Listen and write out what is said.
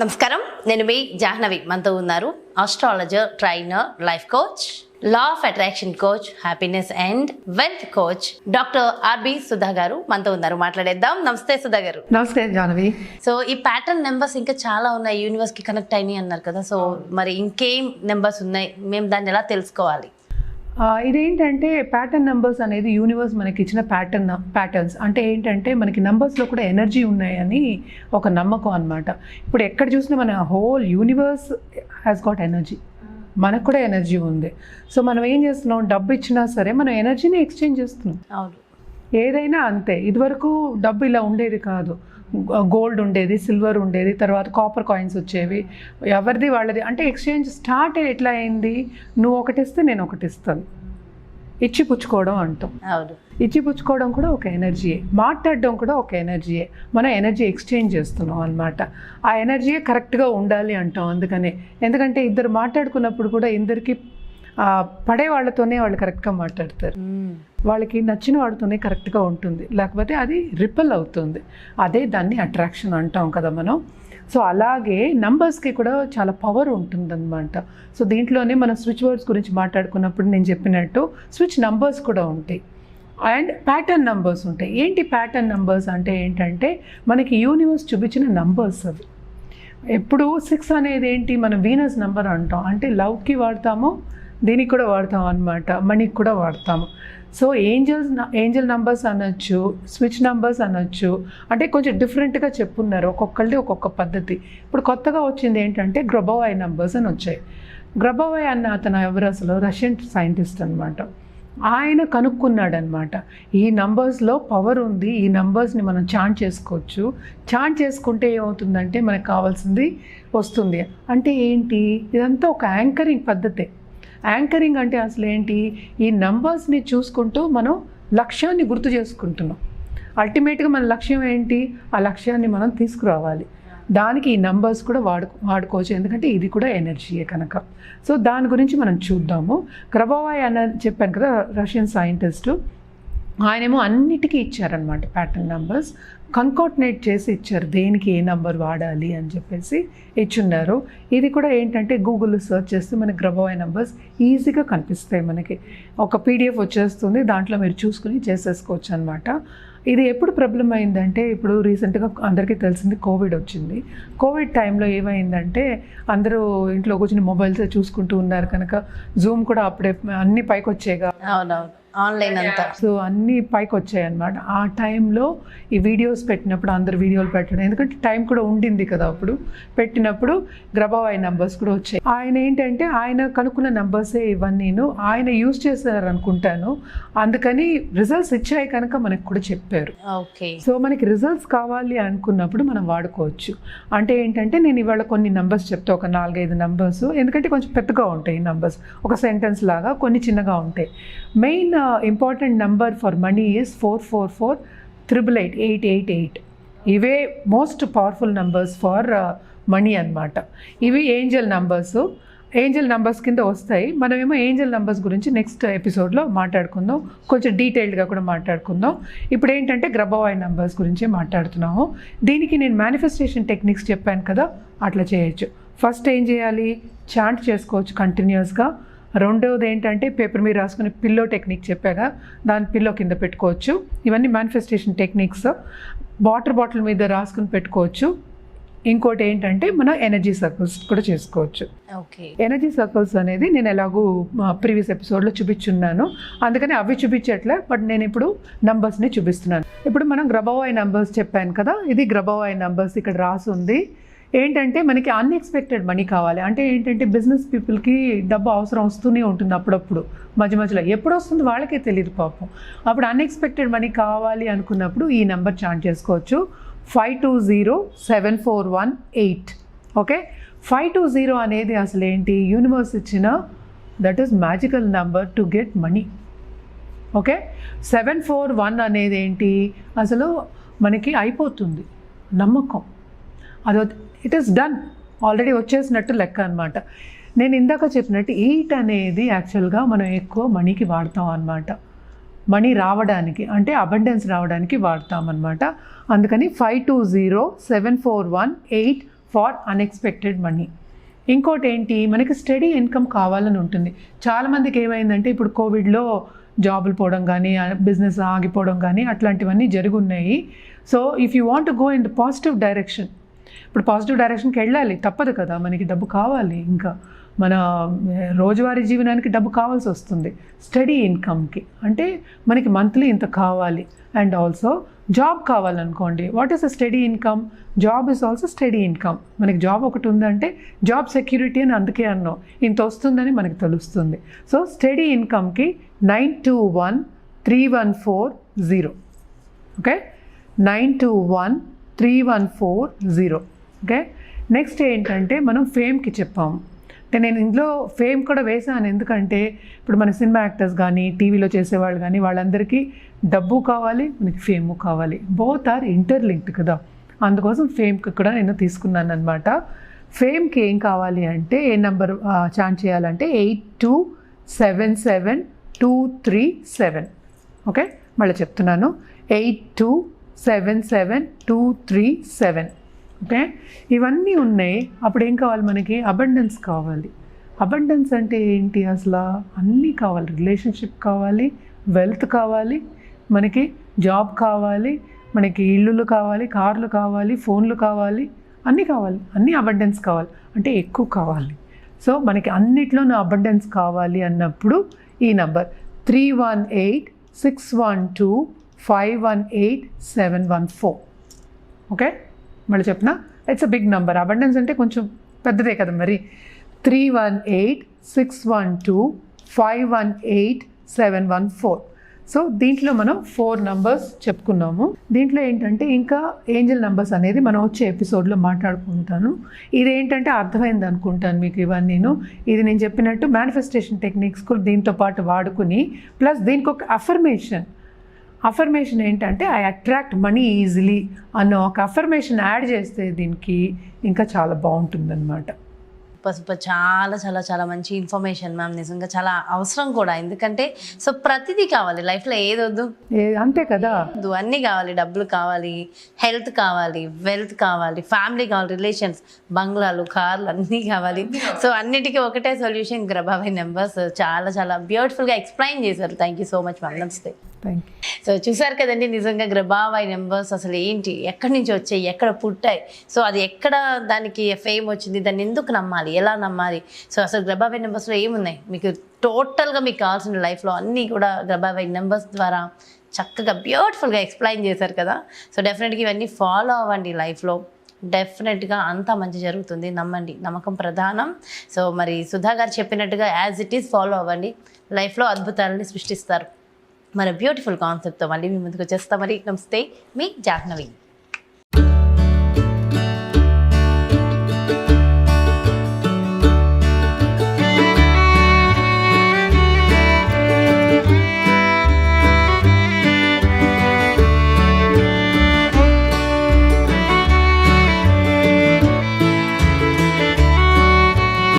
నమస్కారం, నేను మీ జాహ్నవి. మనతో ఉన్నారు astrologer, trainer, life coach, law of attraction coach, happiness and wealth coach doctor RB Sudha garu మనతో ఉన్నారు. మాట్లాడేద్దాం. నమస్తే సుధా గారు. నమస్తే జాహ్నవి. సో ఈ ప్యాటర్న్ నెంబర్స్ ఇంకా చాలా ఉన్నాయి, యూనివర్స్ కి కనెక్ట్ అయినాయి అన్నారు కదా. సో మరి ఇంకేం నెంబర్స్ ఉన్నాయి, మేము దాన్ని ఎలా తెలుసుకోవాలి? ఇదేంటంటే ప్యాటర్న్ నెంబర్స్ అనేది యూనివర్స్ మనకి ఇచ్చిన ప్యాటర్న్స్. అంటే ఏంటంటే మనకి నెంబర్స్లో కూడా ఎనర్జీ ఉన్నాయని ఒక నమ్మకం అనమాట. ఇప్పుడు ఎక్కడ చూసినా మన whole universe has got energy, మనకు కూడా ఎనర్జీ ఉంది. సో మనం ఏం చేస్తున్నాం, డబ్బు ఇచ్చినా సరే మనం ఎనర్జీని ఎక్స్చేంజ్ చేస్తున్నాం. అవును, ఏదైనా అంతే. ఇదివరకు డబ్బు ఇలా ఉండేది కాదు. గోల్డ్ ఉండేది, సిల్వర్ ఉండేది, తర్వాత కాపర్ కాయిన్స్ వచ్చేవి, ఎవరిది వాళ్ళది. అంటే ఎక్స్చేంజ్ స్టార్ట్ ఎట్లా అయింది, నువ్వు ఒకటి ఇస్తే నేను ఒకటి ఇస్తాను, ఇచ్చి పుచ్చుకోవడం అంటాం. అవును, ఇచ్చి పుచ్చుకోవడం కూడా ఒక ఎనర్జీయే, మాట్లాడడం కూడా ఒక ఎనర్జీయే. మనం ఎనర్జీ ఎక్స్చేంజ్ చేస్తున్నాం అనమాట. ఆ ఎనర్జీయే కరెక్ట్గా ఉండాలి అంటాం. అందుకనే, ఎందుకంటే ఇద్దరు మాట్లాడుకున్నప్పుడు కూడా ఇద్దరికి పడే వాళ్ళతోనే వాళ్ళు కరెక్ట్గా మాట్లాడతారు, వాళ్ళకి నచ్చిన వాడితోనే కరెక్ట్గా ఉంటుంది, లేకపోతే అది రిపెల్ అవుతుంది. అదే దాన్ని అట్రాక్షన్ అంటాం కదా మనం. సో అలాగే నంబర్స్కి కూడా చాలా పవర్ ఉంటుందన్నమాట. సో దీంట్లోనే మనం స్విచ్ వర్డ్స్ గురించి మాట్లాడుకున్నప్పుడు నేను చెప్పినట్టు స్విచ్ నంబర్స్ కూడా ఉంటాయి అండ్ ప్యాటర్న్ నంబర్స్ ఉంటాయి. ఏంటి ప్యాటర్న్ నంబర్స్ అంటే ఏంటంటే మనకి యూనివర్స్ చూపించిన నంబర్స్ అవి. ఎప్పుడు 6 అనేది ఏంటి, మనం వీనస్ నంబర్ అంటాం. అంటే లవ్కి వాడతాము, దీనికి కూడా వాడతాం అన్నమాట, మనీకి కూడా వాడతాము. సో ఏంజల్ నంబర్స్ అనొచ్చు, స్విచ్ నంబర్స్ అనొచ్చు. అంటే కొంచెం డిఫరెంట్గా చెప్పున్నారు, ఒక్కొక్కరిది ఒక్కొక్క పద్ధతి. ఇప్పుడు కొత్తగా వచ్చింది ఏంటంటే గ్రబోవాయ్ నంబర్స్ అని వచ్చాయి. గ్రబోవాయ్ అన్న అతను ఎవరు, అసలు రష్యన్ సైంటిస్ట్ అనమాట. ఆయన కనుక్కున్నాడనమాట, ఈ నంబర్స్లో పవర్ ఉంది, ఈ నంబర్స్ని మనం చాంట్ చేసుకోవచ్చు. చాంట్ చేసుకుంటే ఏమవుతుందంటే మనకు కావాల్సింది వస్తుంది. అంటే ఏంటి, ఇదంతా ఒక యాంకరింగ్ పద్ధతే. యాంకరింగ్ అంటే అసలు ఏంటి, ఈ నంబర్స్ని చూసుకుంటూ మనం లక్ష్యాన్ని గుర్తు చేసుకుంటున్నాం. అల్టిమేట్గా మన లక్ష్యం ఏంటి, ఆ లక్ష్యాన్ని మనం తీసుకురావాలి. దానికి ఈ నంబర్స్ కూడా వాడుకోవచ్చు, ఎందుకంటే ఇది కూడా ఎనర్జీయే కనుక. సో దాని గురించి మనం చూద్దాము. గ్రబోవాయ్ అన్న చెప్పాను కదా, రష్యన్ సైంటిస్టు. ఆయనేమో అన్నిటికీ ఇచ్చారనమాట ప్యాటర్న్ నెంబర్స్, కన్కార్డినేట్ చేసి ఇచ్చారు, దేనికి ఏ నెంబర్ వాడాలి అని చెప్పేసి ఇచ్చున్నారు. ఇది కూడా ఏంటంటే గూగుల్లో సెర్చ్ చేస్తే మనకి గ్రబోవాయ్ నెంబర్స్ ఈజీగా కనిపిస్తాయి. మనకి ఒక పీడిఎఫ్ వచ్చేస్తుంది, దాంట్లో మీరు చూసుకుని చేసేసుకోవచ్చు అనమాట. ఇది ఎప్పుడు ప్రాబ్లం అయిందంటే, ఇప్పుడు రీసెంట్గా అందరికీ తెలిసింది కోవిడ్ వచ్చింది. కోవిడ్ టైంలో ఏమైందంటే అందరూ ఇంట్లో కూర్చొని మొబైల్స్ చూసుకుంటూ ఉన్నారు కనుక జూమ్ కూడా అప్పుడే అన్ని పైకి వచ్చాయిగా. అవునవును, ఆన్లైన్ అంతా. సో అన్నీ పైకి వచ్చాయి అన్నమాట. ఆ టైంలో ఈ వీడియోస్ పెట్టినప్పుడు అందరు వీడియోలు పెట్టడం, ఎందుకంటే టైం కూడా ఉండింది కదా అప్పుడు, పెట్టినప్పుడు గ్రబోవాయ్ నెంబర్స్ కూడా వచ్చాయి. ఆయన ఏంటంటే ఆయన కనుక్కున్న నెంబర్సే ఇవన్నీను, ఆయన యూజ్ చేశారు అనుకుంటాను. అందుకని రిజల్ట్స్ ఇచ్చాయి కనుక మనకు కూడా చెప్పారు. ఓకే, సో మనకి రిజల్ట్స్ కావాలి అనుకున్నప్పుడు మనం వాడుకోవచ్చు. అంటే ఏంటంటే నేను ఇవాళ కొన్ని నెంబర్స్ చెప్తా, ఒక 4-5 నెంబర్స్, ఎందుకంటే కొంచెం పెద్దగా ఉంటాయి ఈ నెంబర్స్, ఒక సెంటెన్స్ లాగా, కొన్ని చిన్నగా ఉంటాయి. Main important number for money is 444-888-888. ఇవే most powerful numbers for money అన్నమాట. ఇవి ఏంజల్ నంబర్స్. ఏంజల్ నంబర్స్ కింద వస్తాయి. మనమేమో ఏంజల్ నంబర్స్ గురించి నెక్స్ట్ ఎపిసోడ్లో మాట్లాడుకుందాం, కొంచెం డీటెయిల్డ్గా కూడా మాట్లాడుకుందాం. ఇప్పుడు ఏంటంటే గ్రబోవాయ్ నంబర్స్ గురించి మాట్లాడుతున్నాము. దీనికి నేను మేనిఫెస్టేషన్ టెక్నిక్స్ చెప్పాను కదా, అట్లా చేయొచ్చు. ఫస్ట్ ఏం చేయాలి, చాంట్ చేసుకోవచ్చు కంటిన్యూస్గా. రెండవది ఏంటంటే పేపర్ మీద రాసుకుని పిల్లో టెక్నిక్ చెప్పాగా, దాని పిల్లో కింద పెట్టుకోవచ్చు. ఇవన్నీ మేనిఫెస్టేషన్ టెక్నిక్స్. వాటర్ బాటిల్ మీద రాసుకుని పెట్టుకోవచ్చు. ఇంకోటి ఏంటంటే మనం ఎనర్జీ సర్కిల్స్ కూడా చేసుకోవచ్చు. ఓకే, ఎనర్జీ సర్కిల్స్ అనేది నేను ఎలాగూ ప్రీవియస్ ఎపిసోడ్లో చూపించున్నాను, అందుకని అవి చూపించట్లే, బట్ నేను ఇప్పుడు నంబర్స్ని చూపిస్తున్నాను. ఇప్పుడు మనం గ్రబోవాయ్ నంబర్స్ చెప్పాను కదా, ఇది గ్రబోవాయ్ నంబర్స్ ఇక్కడ రాసి ఉంది. ఏంటంటే మనకి అన్ఎక్స్పెక్టెడ్ మనీ కావాలి. అంటే ఏంటంటే బిజినెస్ పీపుల్కి డబ్బు అవసరం వస్తూనే ఉంటుంది అప్పుడప్పుడు, మధ్య మధ్యలో ఎప్పుడు వస్తుంది వాళ్ళకే తెలియదు పాపం. అప్పుడు అన్ఎక్స్పెక్టెడ్ మనీ కావాలి అనుకున్నప్పుడు ఈ నెంబర్ చాంట్ చేసుకోవచ్చు, 520741 ఓకే. 520 అనేది అసలు ఏంటి, యూనివర్స్ ఇచ్చిన that is magical number to get money. Okay, 741 అనేది ఏంటి, అసలు మనకి అయిపోతుంది నమ్మకం, అదో ఇట్ ఈస్ డన్, ఆల్రెడీ వచ్చేసినట్టు లెక్క అనమాట. నేను ఇందాక చెప్పినట్టు 8 అనేది యాక్చువల్గా మనం ఎక్కువ మనీకి వాడతాం అన్నమాట. మనీ రావడానికి, అంటే అబండెన్స్ రావడానికి వాడతామన్నమాట. అందుకని 520741 ఫార్ అన్ఎక్స్పెక్టెడ్ మనీ. ఇంకోటి ఏంటి, మనకి స్టడీ ఇన్కమ్ కావాలని ఉంటుంది. చాలామందికి ఏమైందంటే ఇప్పుడు కోవిడ్లో జాబులు పోవడం కానీ, బిజినెస్ ఆగిపోవడం కానీ అట్లాంటివన్నీ జరుగున్నాయి. So if you want to go in the positive direction, ఇప్పుడు పాజిటివ్ డైరెక్షన్కి వెళ్ళాలి, తప్పదు కదా, మనకి డబ్బు కావాలి, ఇంకా మన రోజువారీ జీవనానికి డబ్బు కావాల్సి వస్తుంది. స్టడీ ఇన్కమ్కి అంటే మనకి మంత్లీ ఇంత కావాలి. అండ్ ఆల్సో జాబ్ కావాలనుకోండి, what is a steady income? Job is also steady income. మనకి జాబ్ ఒకటి ఉందంటే జాబ్ సెక్యూరిటీ అని అందుకే అన్నాం, ఇంత వస్తుందని మనకి తెలుస్తుంది. సో స్టడీ ఇన్కమ్కి 921314 ఓకే, 921314 ఓకే. నెక్స్ట్ ఏంటంటే మనం ఫేమ్కి చెప్పాము. అంటే నేను ఇందులో ఫేమ్ కూడా వేసాను, ఎందుకంటే ఇప్పుడు మన సినిమా యాక్టర్స్ కానీ, టీవీలో చేసేవాళ్ళు కానీ, వాళ్ళందరికీ డబ్బు కావాలి, మనకి ఫేము కావాలి. బోత్ ఆర్ ఇంటర్లింక్డ్ కదా, అందుకోసం ఫేమ్కి కూడా నేను తీసుకున్నాను అనమాట. ఫేమ్కి ఏం కావాలి అంటే, ఏ నెంబర్ చాంట్ చేయాలంటే 8277-237 ఓకే. మళ్ళీ చెప్తున్నాను, 8277-237 ఓకే. ఇవన్నీ ఉన్నాయి. అప్పుడు ఏం కావాలి మనకి? అబండెన్స్ కావాలి. అబండెన్స్ అంటే ఏంటి? అసలు అన్నీ కావాలి. రిలేషన్షిప్ కావాలి, వెల్త్ కావాలి, మనకి జాబ్ కావాలి, మనకి ఇల్లులు కావాలి, కార్లు కావాలి, ఫోన్లు కావాలి, అన్నీ కావాలి. అన్నీ అబండెన్స్ కావాలి అంటే ఎక్కువ కావాలి. సో మనకి అన్నిట్లోనూ అబండెన్స్ కావాలి అన్నప్పుడు ఈ నంబర్ 318-612-518-714 ఓకే. మళ్ళీ చెప్పిన, it's a big number. Abundance అంటే కొంచెం పెద్దదే కదా మరి. 318-612-518-714. సో దీంట్లో మనం 4 నంబర్స్ చెప్పుకున్నాము. దీంట్లో ఏంటంటే ఇంకా ఏంజల్ నంబర్స్ అనేది మనం వచ్చే ఎపిసోడ్లో మాట్లాడుకుంటాను. ఇదేంటంటే అర్థమైంది అనుకుంటాను మీకు ఇవన్నీను. ఇది నేను చెప్పినట్టు మేనిఫెస్టేషన్ టెక్నిక్స్ కూడా దీంతో పాటు వాడుకుని, ప్లస్ దీనికి ఒక అఫర్మేషన్ ఏంటంటే ఐ అట్రాక్ట్ మనీ ఈజీలీ అన్న ఒక అఫర్మేషన్ యాడ్ చేస్తే దీనికి ఇంకా చాలా బాగుంటుందన్నమాట. సూపర్, చాలా చాలా చాలా మంచి ఇన్ఫర్మేషన్ మ్యామ్. నిజంగా చాలా అవసరం కూడా, ఎందుకంటే సో ప్రతిదీ కావాలి లైఫ్లో, ఏదొద్దు అంతే కదా, అన్నీ కావాలి. డబ్బులు కావాలి, హెల్త్ కావాలి, వెల్త్ కావాలి, ఫ్యామిలీ కావాలి, రిలేషన్స్, బంగ్లాలు, కార్లు అన్నీ కావాలి. సో అన్నిటికీ ఒకటే సొల్యూషన్, గ్రబావై నెంబర్స్. చాలా చాలా బ్యూటిఫుల్గా ఎక్స్ప్లెయిన్ చేశారు. Thank you so much ma'am. నమస్తే. Thank you. సో చూసారు కదండి, నిజంగా గ్రబావై నెంబర్స్ అసలు ఏంటి, ఎక్కడి నుంచి వచ్చాయి, ఎక్కడ పుట్టాయి, సో అది ఎక్కడ దానికి ఫేమ్ వచ్చింది, దాన్ని ఎందుకు నమ్మాలి, ఎలా నమ్మాలి, సో అసలు గ్రబావై నెంబర్స్లో ఏమున్నాయి, మీకు టోటల్గా మీకు కావాల్సిన లైఫ్లో అన్నీ కూడా గ్రబావై నెంబర్స్ ద్వారా చక్కగా బ్యూటిఫుల్గా ఎక్స్ప్లెయిన్ చేశారు కదా. సో డెఫినెట్గా ఇవన్నీ ఫాలో అవ్వండి లైఫ్లో, డెఫినెట్గా అంతా మంచి జరుగుతుంది. నమ్మండి, నమ్మకం ప్రధానం. సో మరి సుధా గారు చెప్పినట్టుగా యాజ్ ఇట్ ఈస్ ఫాలో అవ్వండి, లైఫ్లో అద్భుతాలని సృష్టిస్తారు. మరి బ్యూటిఫుల్ కాన్సెప్ట్తో మళ్ళీ మీ ముందుకు వచ్చేస్తాం. మరి నమస్తే, మీ జాహ్నవి.